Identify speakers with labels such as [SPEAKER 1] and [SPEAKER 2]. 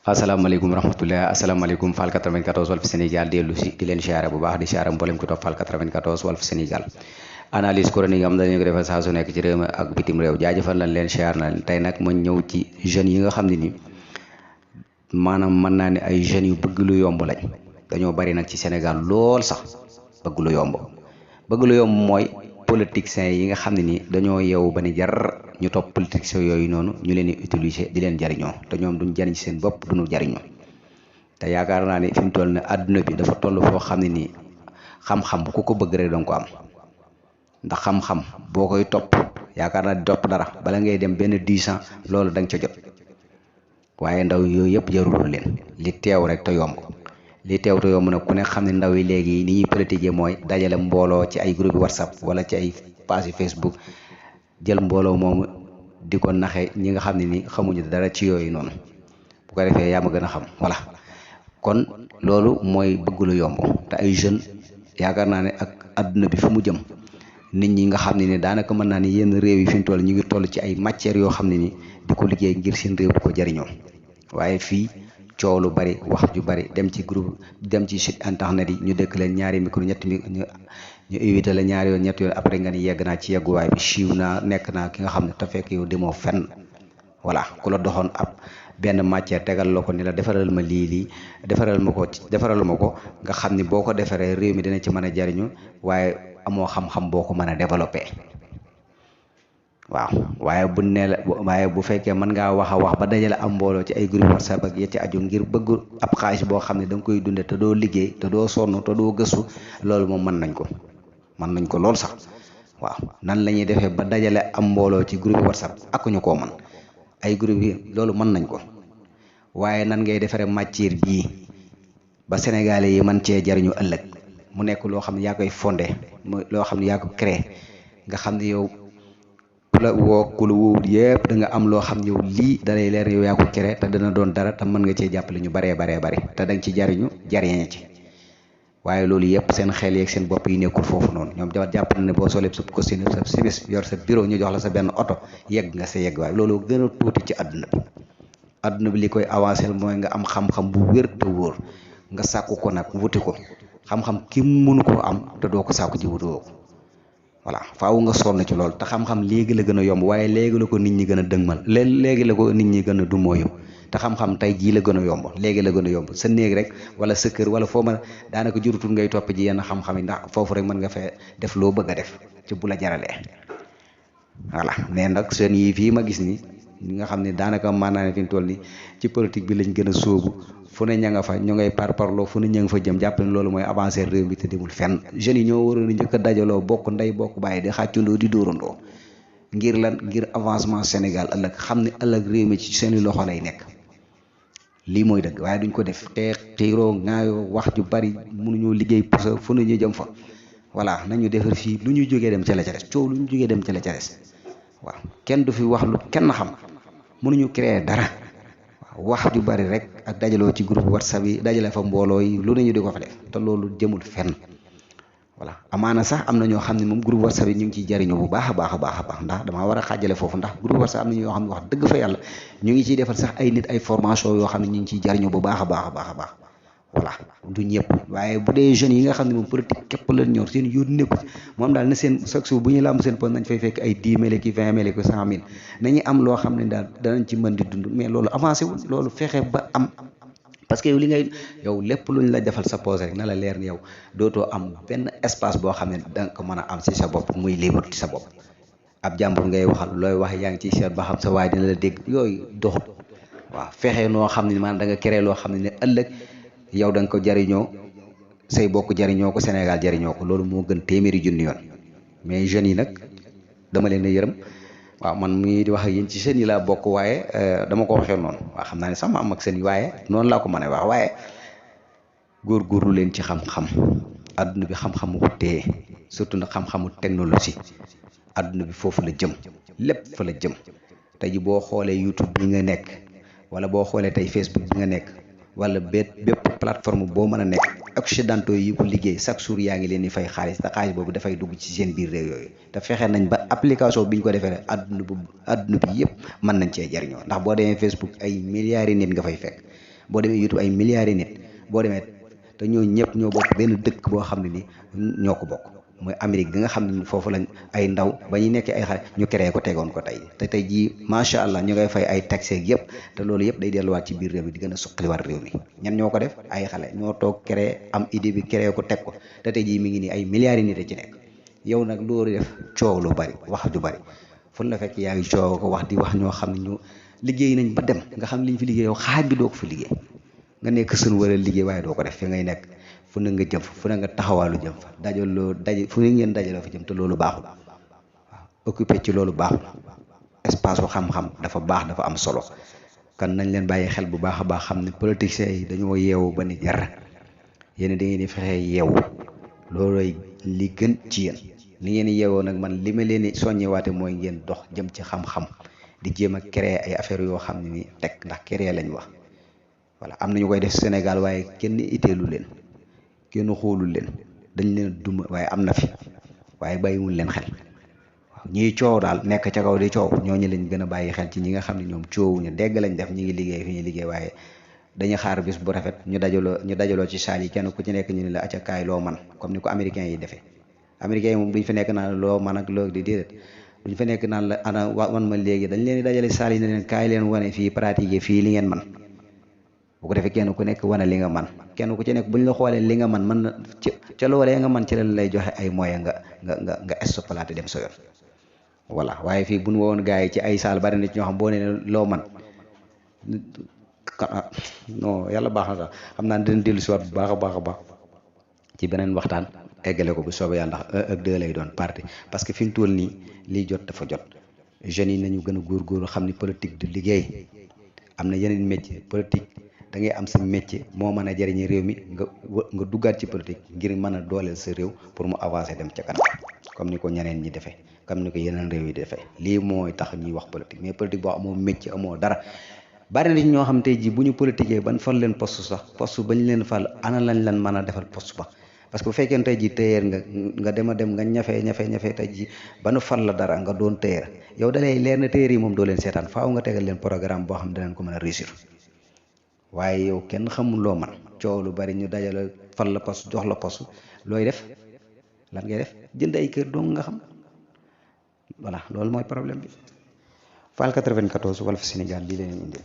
[SPEAKER 1] asalaamaaleykum rahmatulah asalaamaaleykum Fall 94 Walf Sénégal dellu si di leen siyaare bu baax di siyaare mboolem ku topp Fall 94 Walf Sénégal analyse chronique am dañu ko defal saa su nekk ci réew mi ak bitim réew jaajëfal nañ leen siyaar na leen tey nag ma ñëw ci jeunes yi nga xam ne ni maanaam mën naa ne ay jeunes yu bëgg lu yomb lañ dañoo bari nag ci Sénégal lool sax bëgg lu yomb mooy politiciens yi nga xam ne ni dañoo yeewu ba ni jar ñu topp politiciens yooyu noonu ñu leen di utiliser di leen jariñoo te ñoom duñ jariñ seen bopp duñu jariñoo te yaakaar naa ne fi mu toll ne àdduna bi dafa toll foo xam ne nii xam-xam ku ko bëgg rek danga ko am ndax xam-xam boo koy topp yaakaar naa di topp dara bala ngay dem benn 10 ans loolu da nga ca jot waaye ndaw yooyu yëpp jarul leen li teew rek te yomb li teew te yomb nag ku ne xam ne ndaw yi léegi ni ñuy politique mooy dajale mbooloo ci ay groupe WhatsApp wala ci ay page Facebook jël mbooloo moomu di ko naxe ñi nga xam ne ni xamuñu dara ci yooyu noonu bu ko defee yaa ma gën a xam voilà kon loolu mooy bëgg lu yomb te ay jeunes yaakaar naa ne ak adduna bi fu mu jëm nit ñi nga xam ne ni daanaka mën naa ni yenn réew yi fi mu toll ñu ngi toll ci ay matières yoo xam ne ni di ko liggéey ngir seen réew di ko jariñoo waaye fii coow lu bari wax ju bari dem ci groupe dem ci site internet yi ñu dëkk leen ñaari micro ñetti micro ñu éviter la ñaari yoon ñetti yoon après nga ni yegg naa ci yegguwaay bi siiw naa nekk naa ki nga xam ne te fekk yow demoo fenn voilà ku la doxoon ab benn matière tegal la ko ni la defaral ma lii defaral ma ko nga xam ni boo ko defaree réew mi dina ci mën a jariñu waaye amoo xam-xam boo ko mën a développé waaw waaye bu fekkee mën ngaa wax a wax ba dajale am mbooloo ci ay groupe WhatsApp ak ya ci aju ngir bëgg ab xaalis boo xam ne da nga koy dunde te doo liggéey te doo sonn te doo gëstu loolu moom mën nañ ko lool sax waaw nan la ñuy defee ba dajale am mbooloo ci groupe WhatsApp ak ñu koo man ay groupe yi loolu mën nañ ko waaye nan ngay defaree matière bii ba sénégalais yi man cee jariñu ëllëg mu nekk loo xam ne yaa koy fondé loo xam ne yaa ko créé nga xam ne yow ku la wóowut yëpp da nga am loo xam yow lii dalay leer yow yaa ko créé te dana doon dara te mën nga cee jàppale ñu baree bari te danga ci jariñe ci waaye loolu yëpp seen xel yeeg seen bopp yi nekkul foofu noonu ñoom jàpp na ne boo solee sa costume sa simis yor sa bureau ñu jox la sa benn oto yegg nga sa yegg waaye loolu gën a tuuti ci àdduna bi li koy avancé mooy nga am xam-xam bu wér te wóor nga sàkku ko nag wuti ko xam-xam ki mënu koo am te doo ko sàkku ji wutoo ko voilà faaw nga sonn ci loolu te xam-xam léegi la gën a yomb waaye léegi la ko nit ñi gën a dëgmal léegi la ko nit ñi gën a dumooyu te xam-xam tey jii la gën a yomb léegi la gën a yomb sa néeg rek wala sa kër wala foo ma daanaka jurutul ngay topp ji yenn xam-xam yi ndax foofu rek mën nga fee def loo bëgg a def ci bu la jaralee voilà mais nag seen yi fii ma gis ni ñi nga xam ne daanaka maanaa ne fi mu toll ni ci politique bi lañ gën a sóobu fu ne ña nga fa ñu ngay parparloo fu ne ña nga fa jëm jàpp ne loolu mooy avancer réew mi te demul fenn jeunes yi ñoo waroon a njëkk a dajaloo bokk ndey bokk bàyyi di xàccandoo di dóorandoo ngir lan ngir avancement Sénégal ëllëg xam ne ëllëg réew mi ci seeni loxo lay nekk lii mooy dëgg waaye duñ ko def xiiroo ŋaayoo wax ju bari mënuñoo liggéey pusa fu ne ñu jëm fa voilà nañu defar fii lu ñu jógee dem ca la ca des coow lu ñu jógee dem ca la ca des waaw kenn du fi wax lu kenn xam mënuñu créer dara waaw wax ju bari rek ak dajaloo ci groupe WhatsApp yi dajale fa mbooloo yi lu ne ñu di ko fa def te loolu jëmul fenn voilà amaana sax am na ñoo xam ne moom groupe WhatsApp yi ñu ngi ciy jariñu bu baax a baax ndax damaa war a xaajale foofu ndax groupe WhatsApp am na ñoo xam ne wax dëgg fa yàlla ñu ngi ciy defal sax ay nit ay formation yoo xam ne ñu ngi ciy jariñu bu baax a baax voilà du ñëpp waaye bu dee jeunes yi nga xam ne moom politique képp la ñor seen yoon nekku moom daal na seen chaque jour bu ñu làmb seen poste nañ fay fekk ay 10 000 ki 20 000 ki 100 000 nañu am loo xam ne daal danañ ci mën di dund mais loolu avancé wul loolu fexe ba am parce que yow li ngay yow lépp luñ la defal sa pose rek na la leer ni yow dootoo am benn espace boo xam ne danga ko mën a am ci sa bopp muy libre ci sa bopp ab jàmbur ngay waxal looy wax yaa ngi ciy seet ba xam sa waay dina la dégg yooyu doxut waaw fexe noo xam ne maanaam da nga créé loo xam ne ëllëg yow da nga ko jariñoo say bokk jariñoo ko Sénégal jariñoo ko loolu moo gën téeméeri junni yoon mais jeunes yi nag dama leen a yërëm waaw man mii di wax ak yéen ci jeunes yi laa bokk waaye dama ko waxee noonu waaw xam naa ne sax ma am ak seen yi waaye noonu laa ko mën a wax waaye góorgóorlu leen ci xam-xam adduna bi xam-xamu ko téye surtout nag xam-xamu technologie adduna bi foofu la jëm lépp fa la jëm tey ji boo xoolee YouTube bi nga nekk wala boo xoolee tey Facebook bi nga nekk wala bépp plateforme boo mën a nekk occidentaux yi ko liggéey chaque jour yaa ngi leen di fay xaalis te xaalis boobu dafay dugg ci seen biir réew yooyu te fexe nañ ba application bi ñu ko defee rek adduna bi yëpp mën nañ cee jariñoo ndax boo demee Facebook ay milliards yi nit nga fay fekk boo demee YouTube ay milliards yi nit boo demee te ñooñu ñëpp ñoo bokk benn dëkk boo xam ne ni ñoo ko bokk mooy Amérique gi nga xam ne foofu lañ ay ndaw ba ñu nekkee ay xale ñu créé ko tegoon ko tey te tey jii macha allah ñu ngay fay ay taxes yëpp te loolu yëpp day delluwaat ci biir réew mi di gën a suqaliwaat réew mi ñan ñoo ko def ay xale ñoo toog créé am idée bi créé ko teg ko te tey jii mi ngi nii ay milliards yi nit a ci nekk yow nag loolu def coow lu bari wax ju bari fu la fekk yaa ngi coow ko wax di wax ñoo xam ne ñu liggéey nañ ba dem nga xam ne liñ fi liggéey yow xaaj bi doo ko fi liggéey nga nekk sën war a liggéey waaye doo ko def fi ngay nekk fu ne nga jëm fa fu ne nga taxawaalu jëm fa dajaloo fu ne ngeen dajaloo fa jëm te loolu baaxul waaw occupé ci loolu baaxul espace bu xam-xam dafa baax dafa am solo kan nañ leen bàyyi xel bu baax a baax xam ne politiciens yi dañoo yeewu ba nit yar yéen da ngeen di fexe yeewu loolooy li gën ci yéen li ngeen yeewoo nag man li ma leen di soññewaate mooy ngeen dox jëm ci xam-xam di jéem a créer ay affaires yoo xam ne ni teg ndax créer lañ wax voilà am na ñu koy def Sénégal waaye kenn itteelu leen kenn xoolul leen dañ leen duma waaye am na fi waaye bàyyiwul leen xel waaw ñiy coow daal nekk ca kaw di coow ñooñu lañ gën a bàyyi xel ci ñi nga xam ne ñoom coowuñu dégg lañ def ñi ngi liggéey fi ñuy liggéey waaye dañuy xaar bis bu rafet ñu dajaloo ci saal yi kenn ku ci nekk ñu ne la acca kaay loo man comme ni ko américains yi defee américains yi moom duñ fa nekk naan loo man ak loo di déedéet duñ fa nekk naan la ana wan ma léegi dañ leen di dajale saal yi ne leen kaay leen wane fii pratiquer fii li ngeen man bu ko defee kenn ku nekk wane li nga man kenn ku ci nekk buñ la xoolee li nga man mën na ca loolee nga man ci leen lay joxe ay moyens nga estopalaate dem sa yoon voilà waaye fii buñ wowoon gars yi ci ay saal bari na ci ñoo xam boo nee loo man non yàlla baax na sax xam naa dina dellu si waat bu baax a baax a baax ci beneen waxtaan eggale ko bu soobee yàlla ndax 1 ak 2 lay doon parti parce que fi mu toll nii liy jot dafa jot jeunes yi nañu gën a góorgóorlu xam ni politique du liggéey am na yeneen métier politique da ngay am sa métier moo mën a jëriñi réew mi nga duggaat ci politique ngir mën a dooleel sa réew pour mu avancer dem ca kanam comme ni ko ñeneen ñi defee comme ni ko yeneen réew yi defee lii mooy tax ñuy wax politique mais politique boo amoo métier amoo dara bari na ci ñoo xam tey jii bu ñu politiquee ban fal leen poste sax poste bañ leen fal ana lañ leen mën a defal poste ba parce que bu fekkee tey jii téyeer nga dem a dem nga ñafe tey jii ba nu fal la dara nga doon téyeer yow dalay leer na téyeer yi moom doo leen seetaan faaw nga tegal leen programme boo xam ne danañ ko mën a réussir waaye yow kenn xamul loo man coow lu bari ñu dajale fal la poste jox la poste looy def lan ngay def jënd ay kër dong nga xam voilà loolu mooy problème bi Fall 94 Walf Sénégal bii leen indi